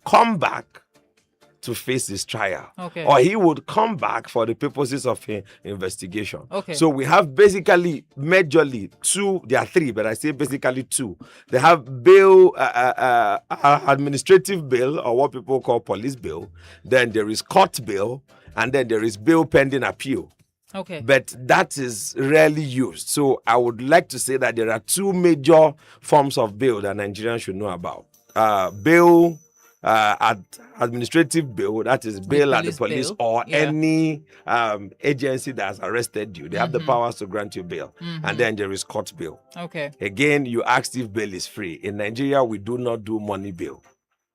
come back to face his trial. Okay. Or he would come back for the purposes of investigation. Okay. So we have basically, majorly two, there are three, but I say basically two. They have bail, administrative bail, or what people call police bail. Then there is court bail, and then there is bail pending appeal. Okay. But that is rarely used. So I would like to say that there are two major forms of bail that Nigerians should know about. Bail, administrative bail, that is bail at the police bail. or any agency that has arrested you. They have the powers to grant you bail. And then there is court bail. Okay. Again, you asked if bail is free. In Nigeria, we do not do money bail.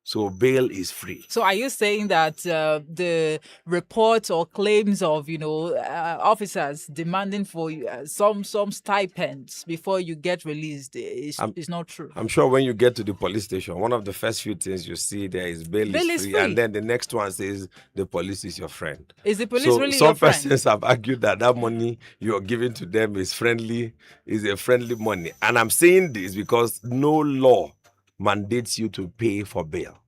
So bail is free. So are you saying that the reports or claims of, officers demanding for some stipends before you get released is not true? I'm sure when you get to the police station, one of the first few things you see there is bail is free. And then the next one says the police is your friend. Is the police really your friend? Some persons have argued that money you're giving to them is a friendly money. And I'm saying this because no law mandates you to pay for bail.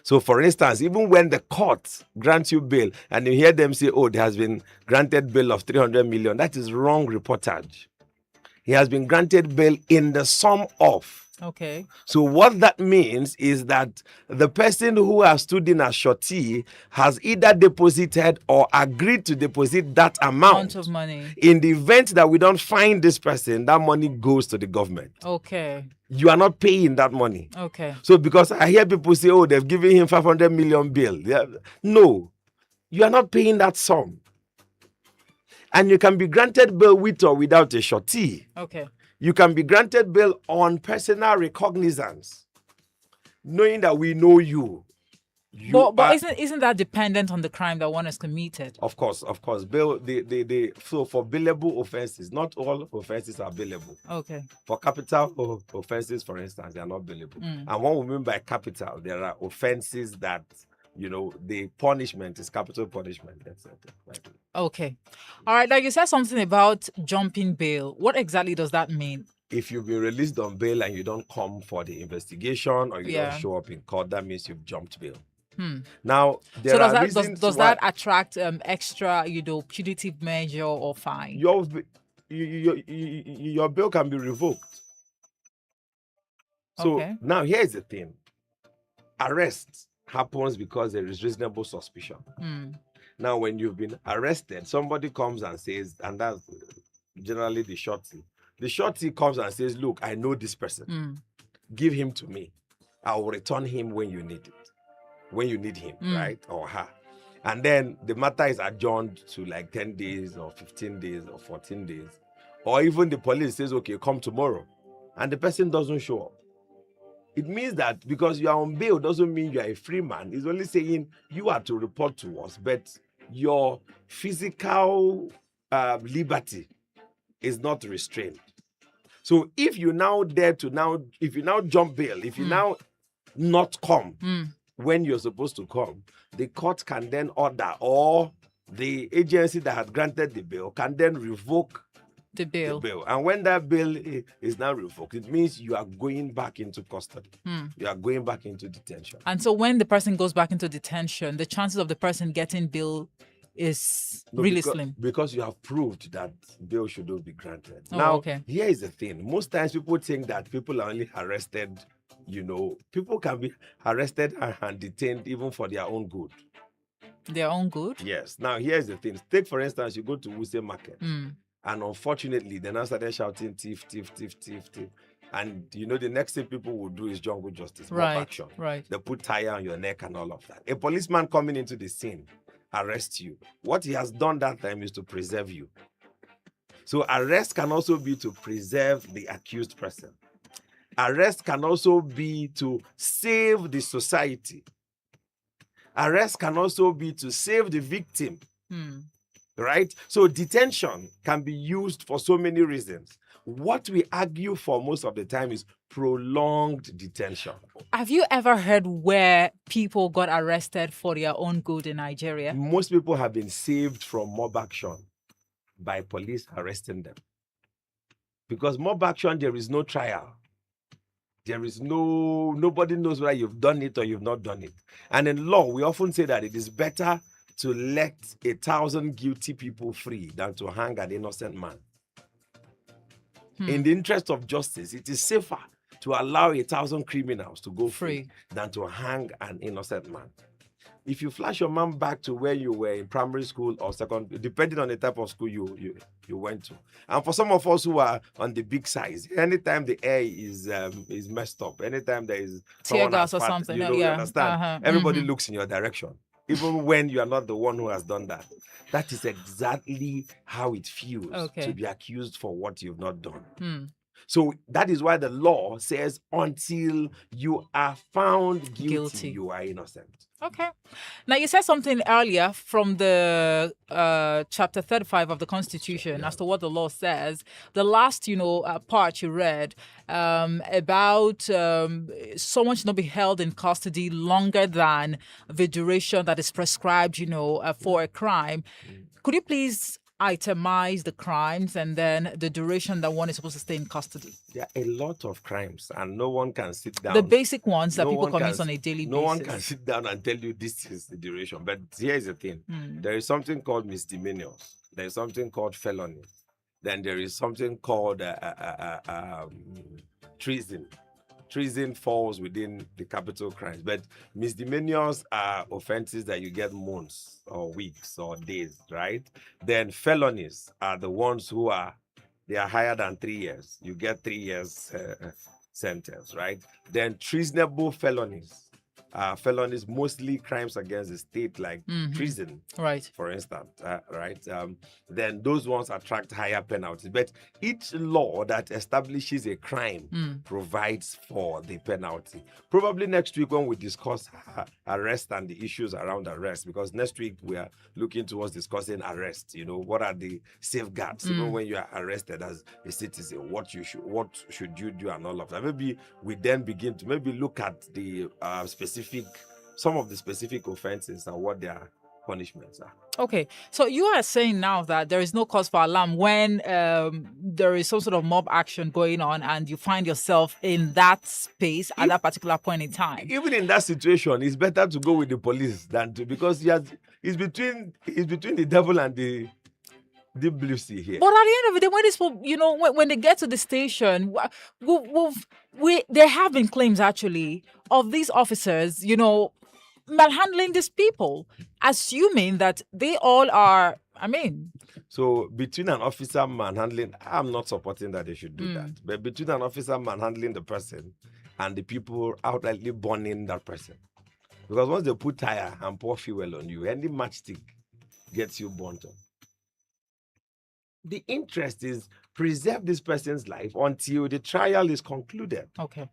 So, for instance, even when the court grants you bail and you hear them say, there has been granted bail of 300 million, that is wrong reportage. He has been granted bail in the sum of. Okay. So what that means is that the person who has stood in as surety has either deposited or agreed to deposit that amount of money. In the event that we don't find this person, that money goes to the government. Okay. You are not paying that money. Okay. So because I hear people say, they've given him 500 million bail. No, you are not paying that sum. And you can be granted bail with or without a surety. Okay. You can be granted bail on personal recognizance, knowing that we know you. But isn't that dependent on the crime that one has committed? Of course. Bail, so for bailable offenses, not all offenses are bailable. Okay. For capital offenses, for instance, they are not bailable. And what we mean by capital, there are offenses that, the punishment is capital punishment. That's it. Right. Okay. All right. Now, you said something about jumping bail. What exactly does that mean? If you've been released on bail and you don't come for the investigation or you don't show up in court, that means you've jumped bail. Now, does that attract extra, punitive measure or fine? Your bail can be revoked. So now here's the thing. Arrest happens because there is reasonable suspicion. Now, when you've been arrested, somebody comes and says, and that's generally the shorty. The shorty comes and says, look, I know this person. Give him to me. I will return him when you need it. When you need him, right? Or her. And then the matter is adjourned to like 10 days or 15 days or 14 days. Or even the police says, okay, come tomorrow. And the person doesn't show up. It means that because you are on bail doesn't mean you are a free man. It's only saying you are to report to us, but your physical liberty is not restrained. So if you now if you now jump bail, if you now not come when you're supposed to come, the court can then order, or the agency that had granted the bail can then revoke the bail. And when that bail is now revoked, it means you are going back into custody. You are going back into detention. And so when the person goes back into detention, the chances of the person getting bail is really slim. Because you have proved that bail should not be granted. Here is the thing. Most times people think that people are only arrested, people can be arrested and detained even for their own good. Their own good? Yes. Now, here's the thing. Take, for instance, you go to Wuse Market. And unfortunately, they now started shouting, thief, thief, thief, thief, thief. And, the next thing people will do is jungle justice, mob action. Right. They put tire on your neck and all of that. A policeman coming into the scene arrests you. What he has done that time is to preserve you. So arrest can also be to preserve the accused person. Arrest can also be to save the society. Arrest can also be to save the victim. Right? So detention can be used for so many reasons. What we argue for most of the time is prolonged detention. Have you ever heard where people got arrested for their own good in Nigeria? Most people have been saved from mob action by police arresting them. Because mob action, there is no trial. There is nobody knows whether you've done it or you've not done it. And in law, we often say that it is better to let 1,000 guilty people free than to hang an innocent man. In the interest of justice, it is safer to allow 1,000 criminals to go free than to hang an innocent man. If you flash your man back to where you were in primary school or secondary, depending on the type of school you went to, and for some of us who are on the big size, anytime the air is messed up, anytime there is tear gas or something, you understand, everybody looks in your direction, even when you are not the one who has done that. That is exactly how it feels to be accused for what you've not done. So that is why the law says until you are found guilty. You are innocent. Okay. Now, you said something earlier from the chapter 35 of the Constitution as to what the law says. The last, part you read about someone should not be held in custody longer than the duration that is prescribed, for a crime. Could you please itemize the crimes and then the duration that one is supposed to stay in custody? There are a lot of crimes and no one can sit down. The basic ones that people commit on a daily basis. No one can sit down and tell you this is the duration. But here's the thing. There is something called misdemeanors. There is something called felony. Then there is something called treason. Treason falls within the capital crimes, but misdemeanors are offenses that you get months or weeks or days, right? Then felonies are the ones they are higher than 3 years. You get 3 years sentence, right? Then treasonable felonies. Felonies, mostly crimes against the state, like treason, right? For instance, right? Then those ones attract higher penalties. But each law that establishes a crime provides for the penalty. Probably next week when we discuss arrest and the issues around arrest, because next week we are looking towards discussing arrest. What are the safeguards even when you are arrested as a citizen? What should you do and all of that? Maybe we then begin to look at the some of the specific offenses and what their punishments are. Okay, so you are saying now that there is no cause for alarm when there is some sort of mob action going on and you find yourself in that space at that particular point in time. Even in that situation, it's better to go with the police than to, because it's between the devil and the deep blue sea here. But at the end of the day, when this, when they get to the station, there have been claims actually of these officers, malhandling these people, assuming that they all are. So between an officer manhandling, I'm not supporting that they should do that. But between an officer manhandling the person and the people outrightly burning that person, because once they put tire and pour fuel on you, any matchstick gets you burnt up. The interest is preserve this person's life until the trial is concluded. Okay.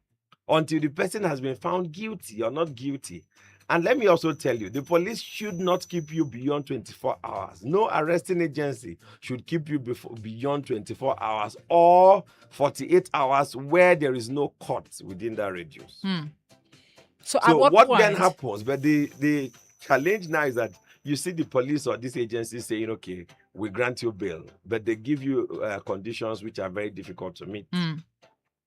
Until the person has been found guilty or not guilty. And let me also tell you, the police should not keep you beyond 24 hours. No arresting agency should keep you beyond 24 hours or 48 hours where there is no court within that radius. So at what point then happens? But the challenge now is that you see the police or this agency saying, okay, we grant you bail, but they give you conditions which are very difficult to meet.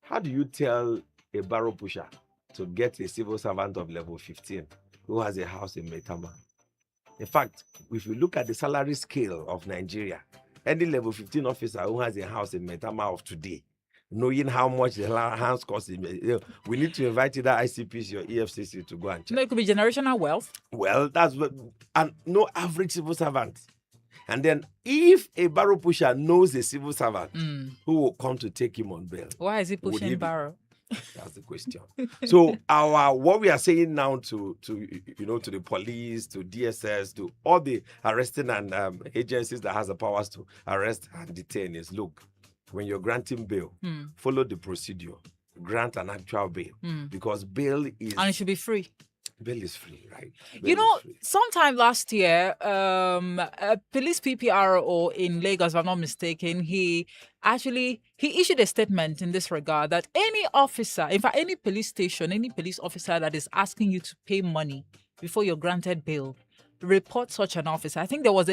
How do you tell a barrow pusher to get a civil servant of level 15 who has a house in Maitama? In fact, if you look at the salary scale of Nigeria, any level 15 officer who has a house in Maitama of today, knowing how much the house costs, we need to invite either ICPC or EFCC to go and check. No, it could be generational wealth. Well, that's what, and no average civil servant. And then if a barrow pusher knows a civil servant who will come to take him on bail, why is he pushing barrow? That's the question. So what we are saying now to the police, to DSS, to all the arresting and agencies that has the powers to arrest and detain is, look, when you're granting bail, follow the procedure. Grant an actual bail because bail is, and it should be free. Bail is free, right? Sometime last year, a police PPRO in Lagos, if I'm not mistaken, he issued a statement in this regard that any officer, in fact, any police station, any police officer that is asking you to pay money before you're granted bail, report such an officer? I think there was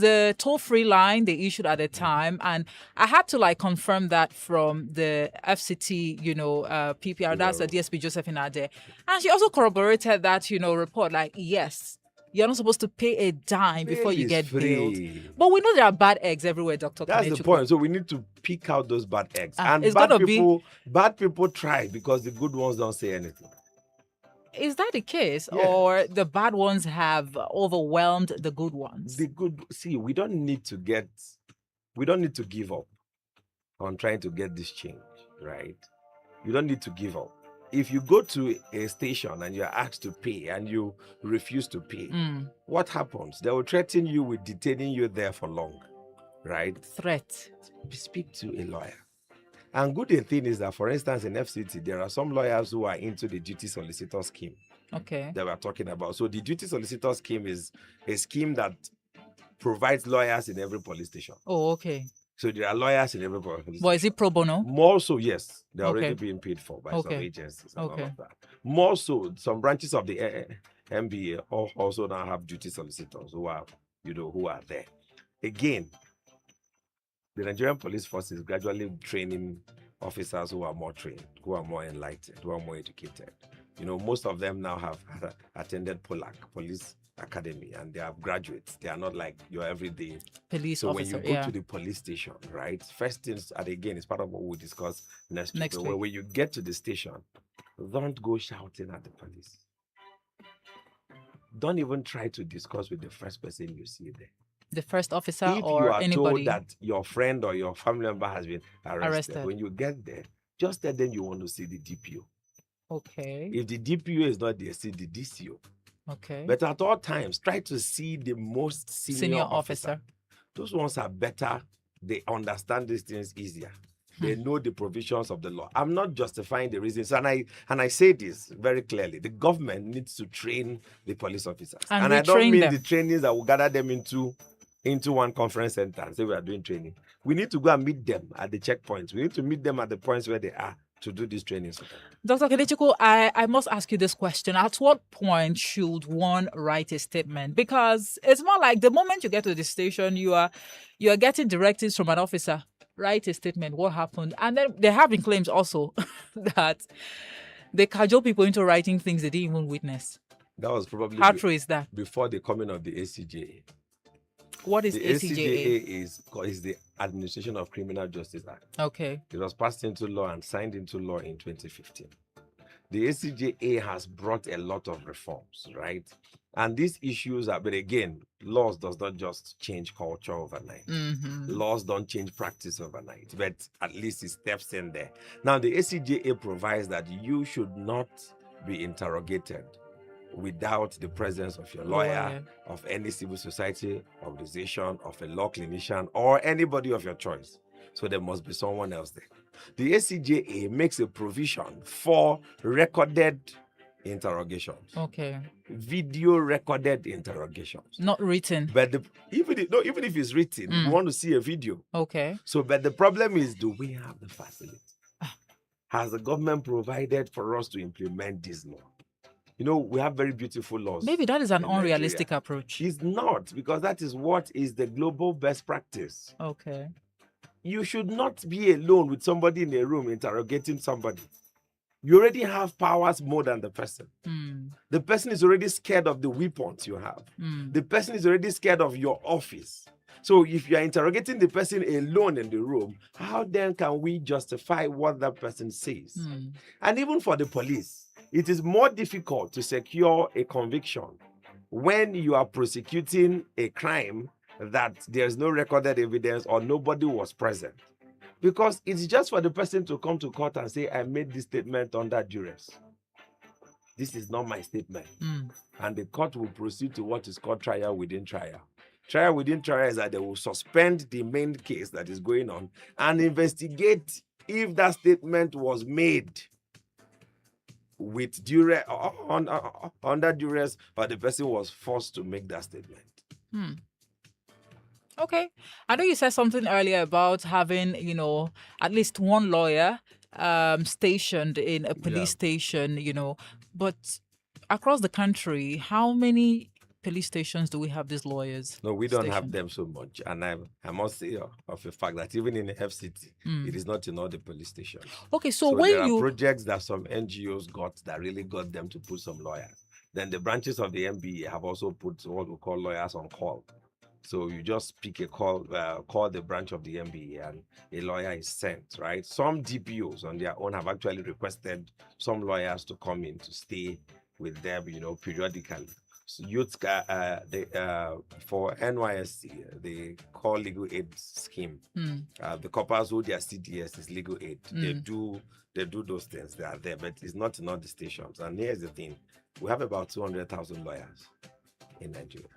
a toll-free line they issued at the time, and I had to like confirm that from the FCT, PPR, that's the DSP Josephine Ade, and she also corroborated that, report. Like, yes, you're not supposed to pay a dime before you get bailed. But we know there are bad eggs everywhere, Dr. That's Kenechukwu. the point. So we need to pick out those bad eggs. And it's bad people try because the good ones don't say anything. Is that the case? Yes. Or the bad ones have overwhelmed the good ones? We don't need to give up on trying to get this change, right? You don't need to give up. If you go to a station and you're asked to pay and you refuse to pay, what happens? They will threaten you with detaining you there for long, right? Threat. Speak to a lawyer. And good thing is that, for instance, in FCT, there are some lawyers who are into the duty solicitor scheme. Okay. That we're talking about. So the duty solicitor scheme is a scheme that provides lawyers in every police station. Oh, okay. So there are lawyers in every police station. But is it pro bono? More so, yes. They're already being paid for by some agencies and all of that. More so, some branches of the MBA also now have duty solicitors who are there. Again, the Nigerian police force is gradually training officers who are more trained, who are more enlightened, who are more educated. Most of them now have attended POLAC, Police Academy, and they are graduates. They are not like your everyday police officer. So when you go to the police station, right, first things, and again, it's part of what we'll discuss next week. When you get to the station, don't go shouting at the police. Don't even try to discuss with the first person you see there. The first officer if or you are anybody. told that your friend or your family member has been arrested, when you get there, just tell them you want to see the DPO. Okay. If the DPO is not there, see the DCO. Okay. But at all times, try to see the most senior officer. Those ones are better. They understand these things easier. They know the provisions of the law. I'm not justifying the reasons, and I say this very clearly. The government needs to train the police officers, and I don't mean the trainings that will gather them into one conference center and say we are doing training. We need to go and meet them at the checkpoints. We need to meet them at the points where they are to do these trainings. Dr. Kenechukwu, I must ask you this question. At what point should one write a statement? Because it's more like the moment you get to the station, you are getting directives from an officer. Write a statement. What happened? And then there have been claims also that they cajole people into writing things they didn't even witness. That was probably how true is that? Before the coming of the ACJA. What is the ACJA? is the Administration of Criminal Justice Act. Okay. It was passed into law and signed into law in 2015. The ACJA has brought a lot of reforms, right? And these issues are, but again, laws does not just change culture overnight. Laws don't change practice overnight, but at least it steps in there. Now, the ACJA provides that you should not be interrogated without the presence of your lawyer, of any civil society organization, of a law clinician, or anybody of your choice. So there must be someone else there. The ACJA makes a provision for recorded interrogations. Okay. Video recorded interrogations. Not written. But even if it's written, you want to see a video. Okay. So, but the problem is, do we have the facility? Has the government provided for us to implement this law? We have very beautiful laws. Maybe that is an unrealistic approach. It's not, because that is what is the global best practice. Okay. You should not be alone with somebody in a room interrogating somebody. You already have powers more than the person. The person is already scared of the weapons you have. The person is already scared of your office. So if you are interrogating the person alone in the room, how then can we justify what that person says? And even for the police, it is more difficult to secure a conviction when you are prosecuting a crime that there's no recorded evidence or nobody was present. Because it's just for the person to come to court and say, I made this statement under duress. This is not my statement. And the court will proceed to what is called trial within trial. Trial within trial is that they will suspend the main case that is going on and investigate if that statement was made with duress, under duress, or the person was forced to make that statement. Okay. I know you said something earlier about having, at least one lawyer stationed in a police station, but across the country, how many police stations do we have these lawyers? No, we don't have stationed? them so much. And I must say of the fact that even in the FCT, it is not in all the police stations. Okay, so there when are you projects that some NGOs got that really got them to put some lawyers. Then the branches of the MBA have also put what we call lawyers on call. So you just pick a call, call the branch of the MBA, and a lawyer is sent, right? Some DPOs on their own have actually requested some lawyers to come in to stay with them, periodically. So youth, for NYSC, they call legal aid scheme. The coppers who their CDS is legal aid. They do those things. They are there, but it's not in all the stations. And here's the thing: we have about 200,000 lawyers in Nigeria.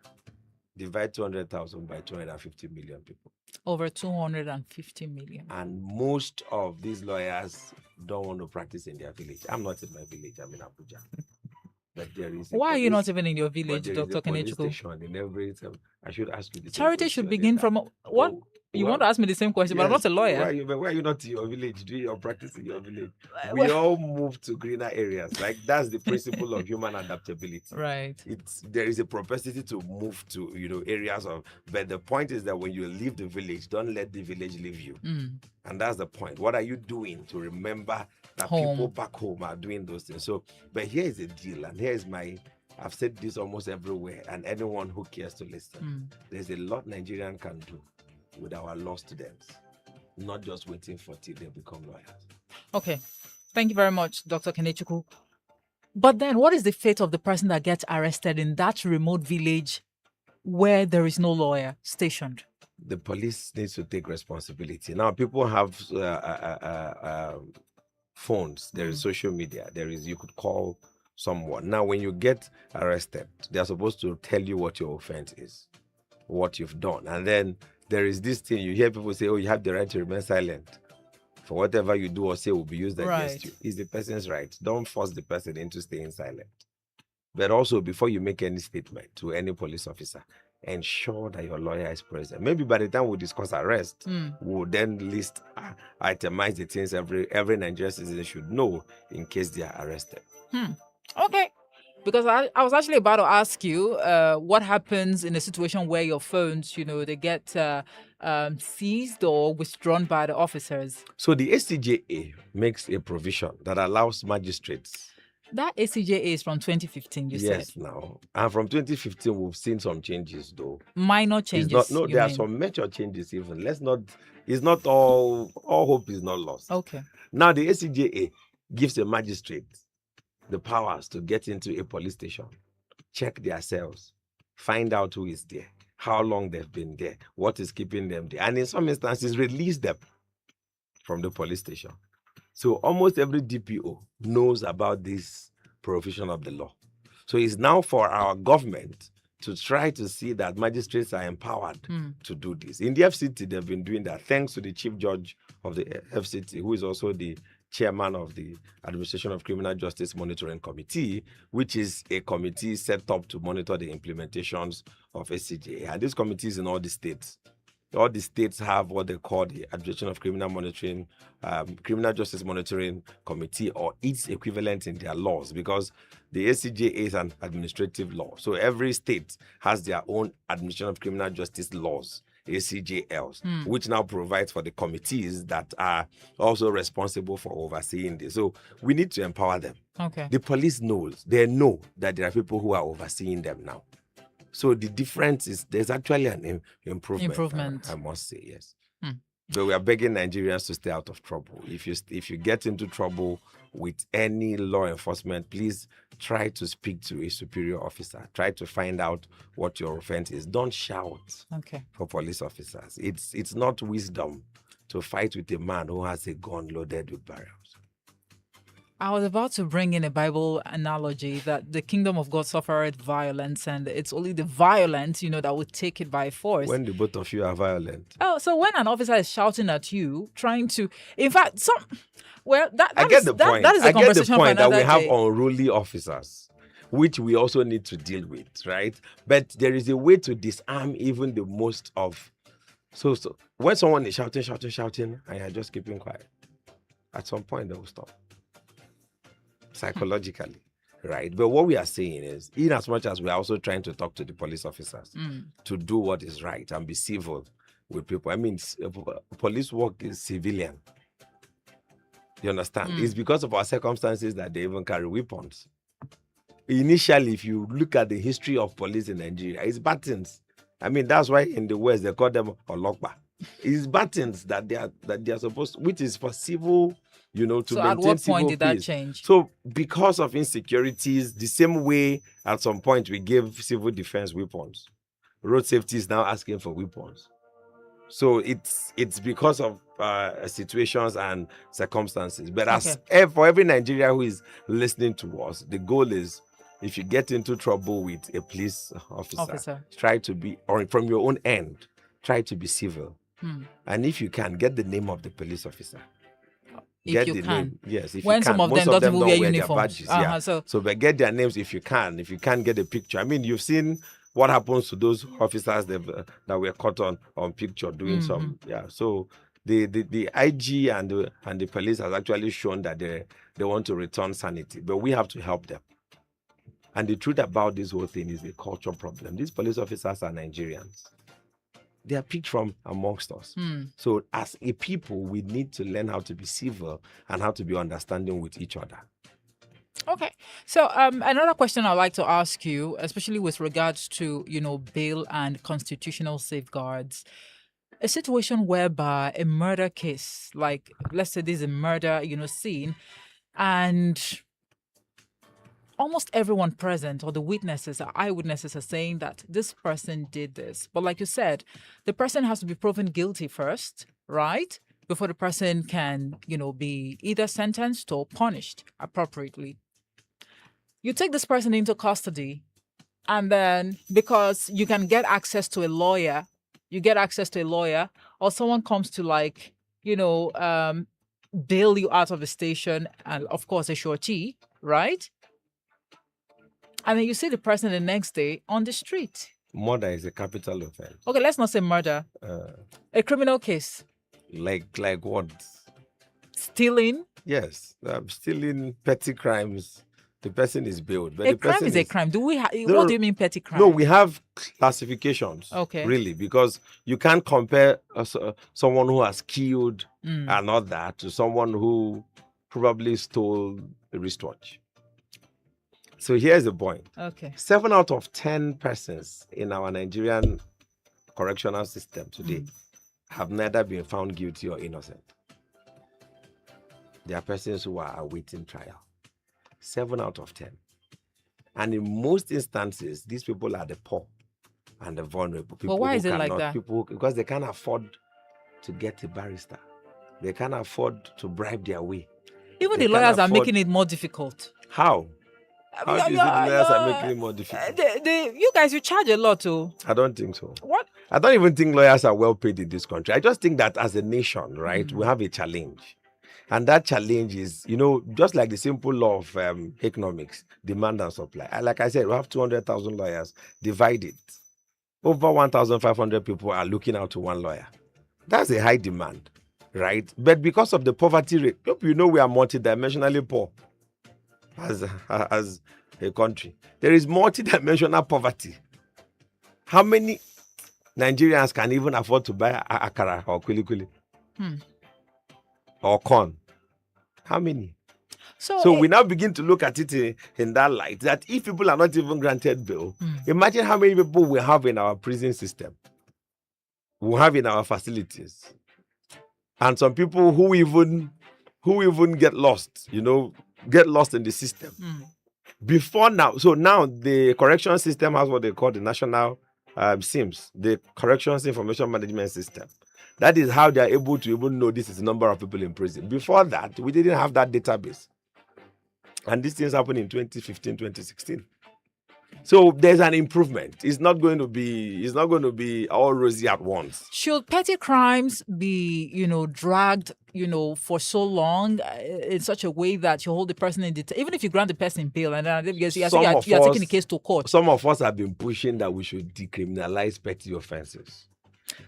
Divide 200,000 by 250 million people. Over 250 million. And most of these lawyers don't want to practice in their village. I'm not in my village. I'm in Abuja. But there is. Why are you not even in your village, Dr. Kenechukwu? In every. I should ask you this. Charity should begin from what? You want to ask me the same question, but I'm not a lawyer. Why are you not in your village doing your practice in your village? We all move to greener areas. Like, that's the principle of human adaptability. Right. There is a propensity to move to areas of. But the point is that when you leave the village, don't let the village leave you. And that's the point. What are you doing to remember that people back home are doing those things? So, but here is the deal, and here is I've said this almost everywhere, and anyone who cares to listen. There's a lot Nigerian can do with our law students, not just waiting for till they become lawyers. Okay. Thank you very much, Dr. Kenechukwu. But then what is the fate of the person that gets arrested in that remote village where there is no lawyer stationed? The police needs to take responsibility. Now, people have phones. There is social media. You could call someone. Now, when you get arrested, they're supposed to tell you what your offense is, what you've done. And then there is this thing, you hear people say, you have the right to remain silent. For whatever you do or say will be used against you. It's the person's right. Don't force the person into staying silent. But also, before you make any statement to any police officer, ensure that your lawyer is present. Maybe by the time we discuss arrest, we'll then list, itemize the things every Nigerian citizen should know in case they are arrested. Okay. Because I was actually about to ask you what happens in a situation where your phones, they get seized or withdrawn by the officers. So the ACJA makes a provision that allows magistrates. That ACJA is from 2015, you said? Yes, now. And from 2015, we've seen some changes, though. Minor changes? There are some major changes even. It's not all hope is not lost. Okay. Now, the ACJA gives a magistrate the powers to get into a police station, check their cells, find out who is there, how long they've been there, what is keeping them there, and in some instances, release them from the police station. So almost every DPO knows about this provision of the law. So it's now for our government to try to see that magistrates are empowered to do this. In the FCT, they've been doing that, thanks to the chief judge of the FCT, who is also the chairman of the Administration of Criminal Justice Monitoring Committee, which is a committee set up to monitor the implementations of ACJA. And this committee is in all the states. All the states have what they call the Administration of Criminal Justice Monitoring Committee, or its equivalent in their laws, because the ACJA is an administrative law. So every state has their own Administration of Criminal Justice laws, ACJLs, which now provides for the committees that are also responsible for overseeing this. So we need to empower them. Okay. The police they know that there are people who are overseeing them now. So the difference is there's actually an improvement. I must say, yes. But we are begging Nigerians to stay out of trouble. If you get into trouble with any law enforcement, please try to speak to a superior officer. Try to find out what your offense is. Don't shout for police officers. It's not wisdom to fight with a man who has a gun loaded with barrels. I was about to bring in a Bible analogy that the kingdom of God suffereth violence, and it's only the violent, that would take it by force. When the both of you are violent. Oh, so when an officer is shouting at you, trying to, in fact, I get the point. That is a conversation for another that we have day. Unruly officers, which we also need to deal with, right? But there is a way to disarm even the most of. So when someone is shouting, and you're just keeping quiet, at some point they will stop. Psychologically. right? But what we are saying is, in as much as we are also trying to talk to the police officers to do what is right and be civil with people. I mean, police work is civilian. You understand? It's because of our circumstances that they even carry weapons. Initially, if you look at the history of police in Nigeria, it's batons. I mean, that's why in the West they call them olokpa. It's batons that they are supposed to, which is for civil, to maintain civil peace. So at what point did that change? So because of insecurities, the same way at some point we gave civil defense weapons, road safety is now asking for weapons. So it's because of situations and circumstances. But for every Nigerian who is listening to us, the goal is, if you get into trouble with a police officer, try to be, or from your own end, try to be civil. And if you can, get the name of the police officer. If you can. Name. Yes, if when you can. Some of them don't wear uniforms. Their badges. So but get their names if you can. If you can't, get a picture. I mean, you've seen what happens to those officers that were caught on picture doing some. Yeah. So the IG and the police has actually shown that they want to return sanity, but we have to help them. And the truth about this whole thing is a cultural problem. These police officers are Nigerians. They are picked from amongst us. So as a people, we need to learn how to be civil and how to be understanding with each other. Okay. So another question I'd like to ask you, especially with regards to, bail and constitutional safeguards, a situation whereby a murder case, like let's say there's a murder, scene, and almost everyone present or the witnesses or eyewitnesses are saying that this person did this. But like you said, the person has to be proven guilty first, right? Before the person can, be either sentenced or punished appropriately. You take this person into custody, and then because you can get access to a lawyer, or someone comes to bail you out of the station, and of course a surety, right? And then you see the person the next day on the street. Murder is a capital offense. Okay, let's not say murder. A criminal case. Like what? Stealing? Yes, stealing, petty crimes. The person is bailed. But a crime is a crime. What do you mean petty crime? No, we have classifications. Okay. Really, because you can't compare someone who has killed and all that to someone who probably stole a wristwatch. So here's the point. Okay. 7 out of 10 persons in our Nigerian correctional system today have neither been found guilty or innocent. There are persons who are awaiting trial. 7 out of 10. And in most instances, these people are the poor and the vulnerable. People why is it like that? Because they can't afford to get a barrister. They can't afford to bribe their way. Even the lawyers are making it more difficult. How? How do you think the lawyers are making it more difficult? You guys, you charge a lot too. I don't think so. What? I don't even think lawyers are well paid in this country. I just think that as a nation, right, we have a challenge. And that challenge is, just like the simple law of economics, demand and supply. Like I said, we have 200,000 lawyers. Divide it. Over 1,500 people are looking out to one lawyer. That's a high demand, right? But because of the poverty rate, we are multidimensionally poor as a country. There is multidimensional poverty. How many Nigerians can even afford to buy akara or kulikuli? Or corn? How many? So we now begin to look at it in that light, that if people are not even granted bail, imagine how many people we have in our prison system, we have in our facilities, and some people who even get lost, get lost in the system. Before now, so now the correction system has what they call the national SIMS, the Corrections Information Management System. That is how they are able to even know this is the number of people in prison. Before that, we didn't have that database. And these things happened in 2015, 2016. So there's an improvement. It's not going to be all rosy at once. Should petty crimes be, dragged, for so long in such a way that you hold the person in detention, even if you grant the person bail, and then because you are taking the case to court? Some of us have been pushing that we should decriminalize petty offenses.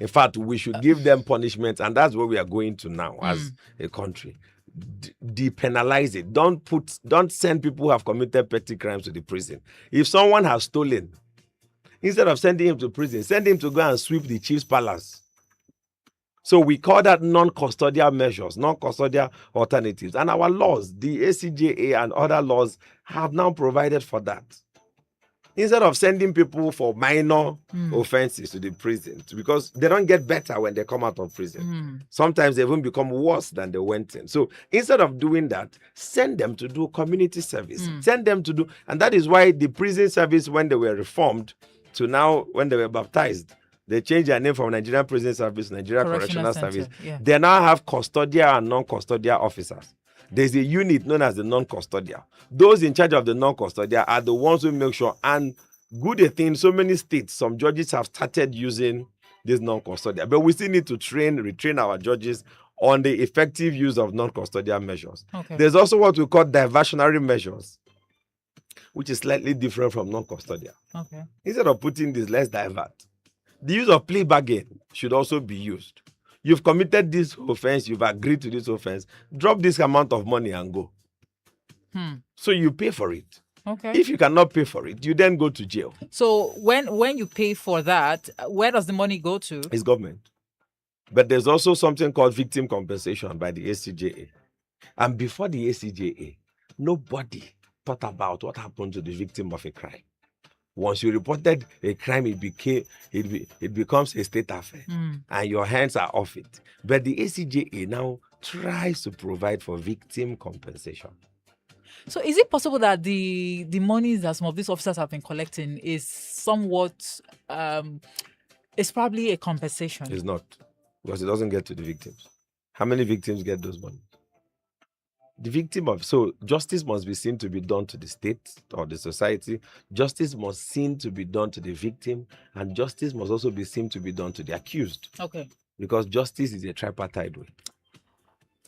In fact, we should give them punishment, and that's where we are going to now as a country. depenalize it. Don't send people who have committed petty crimes to the prison. If someone has stolen, instead of sending him to prison, send him to go and sweep the chief's palace. So we call that non-custodial measures, non-custodial alternatives. And our laws, the ACJA and other laws, have now provided for that. Instead of sending people for minor offenses to the prison, because they don't get better when they come out of prison. Sometimes they even become worse than they went in. So instead of doing that, send them to do community service. Send them to do, and that is why the prison service, when they were reformed to now, when they were baptized, they changed their name from Nigerian Prison Service to Nigeria Correctional Service. Yeah. They now have custodial and non-custodial officers. There's a unit known as the non-custodial. Those in charge of the non-custodial are the ones who make sure, and good thing, so many states, some judges have started using this non-custodial. But we still need to retrain our judges on the effective use of non-custodial measures. Okay. There's also what we call diversionary measures, which is slightly different from non-custodial. Okay. Instead of putting this, let's divert. The use of plea bargain should also be used. You've committed this offense, you've agreed to this offense, drop this amount of money and go. So you pay for it. Okay. If you cannot pay for it, you then go to jail. So when you pay for that, where does the money go to? It's government. But there's also something called victim compensation by the ACJA. And before the ACJA, nobody thought about what happened to the victim of a crime. Once you reported a crime, it becomes a state affair, and your hands are off it. But the ACJA now tries to provide for victim compensation. So is it possible that the monies that some of these officers have been collecting is somewhat, it's probably a compensation? It's not, because it doesn't get to the victims. How many victims get those money? So justice must be seen to be done to the state or the society. Justice must seen to be done to the victim, and justice must also be seen to be done to the accused. Okay. Because justice is a tripartite way.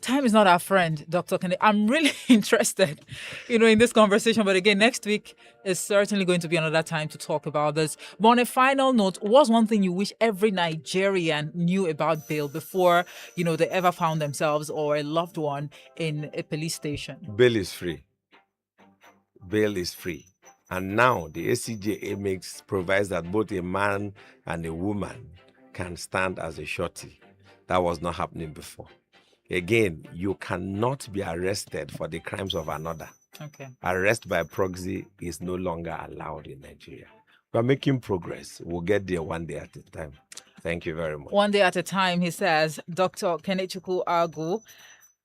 Time is not our friend, Dr. Kennedy. I'm really interested, in this conversation. But again, next week is certainly going to be another time to talk about this. But on a final note, what's one thing you wish every Nigerian knew about bail before, they ever found themselves or a loved one in a police station? Bail is free. Bail is free. And now the ACJA provides that both a man and a woman can stand as a surety. That was not happening before. Again, you cannot be arrested for the crimes of another. Okay. Arrest by proxy is no longer allowed in Nigeria. We're making progress. We'll get there one day at a time. Thank you very much. One day at a time, he says. Dr. Kenechukwu Agu,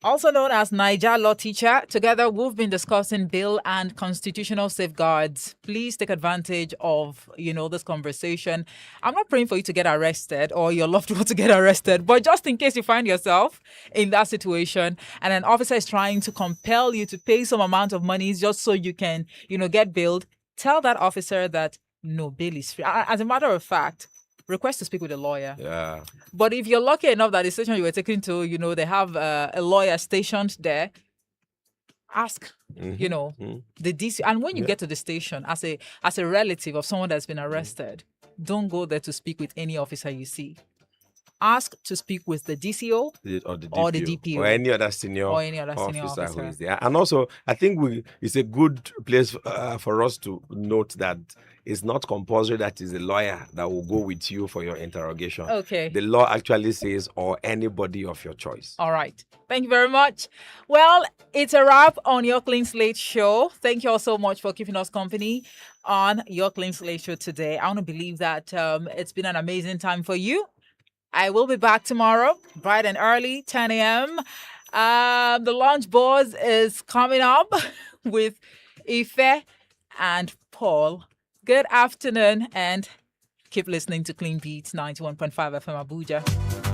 also known as Naija law teacher. Together, we've been discussing bail and constitutional safeguards. Please take advantage of, this conversation. I'm not praying for you to get arrested or your loved one to get arrested, but just in case you find yourself in that situation and an officer is trying to compel you to pay some amount of money just so you can, get bailed, tell that officer that no, bail is free. As a matter of fact, request to speak with a lawyer. Yeah. But if you're lucky enough that the station you were taken to, they have a lawyer stationed there, ask, the DC. And when you get to the station as a relative of someone that's been arrested, don't go there to speak with any officer you see. Ask to speak with the DCO or the DPO or any other senior officer who is there. And also, I think it's a good place for us to note that it's not compulsory that is a lawyer that will go with you for your interrogation. Okay. The law actually says, or anybody of your choice. All right. Thank you very much. Well, it's a wrap on Your Clean Slate show. Thank you all so much for keeping us company on Your Clean Slate show today. I want to believe that it's been an amazing time for you. I will be back tomorrow, bright and early, 10 a.m. The Lunch Boys is coming up with Ife and Paul. Good afternoon and keep listening to Clean Beats 91.5 FM Abuja.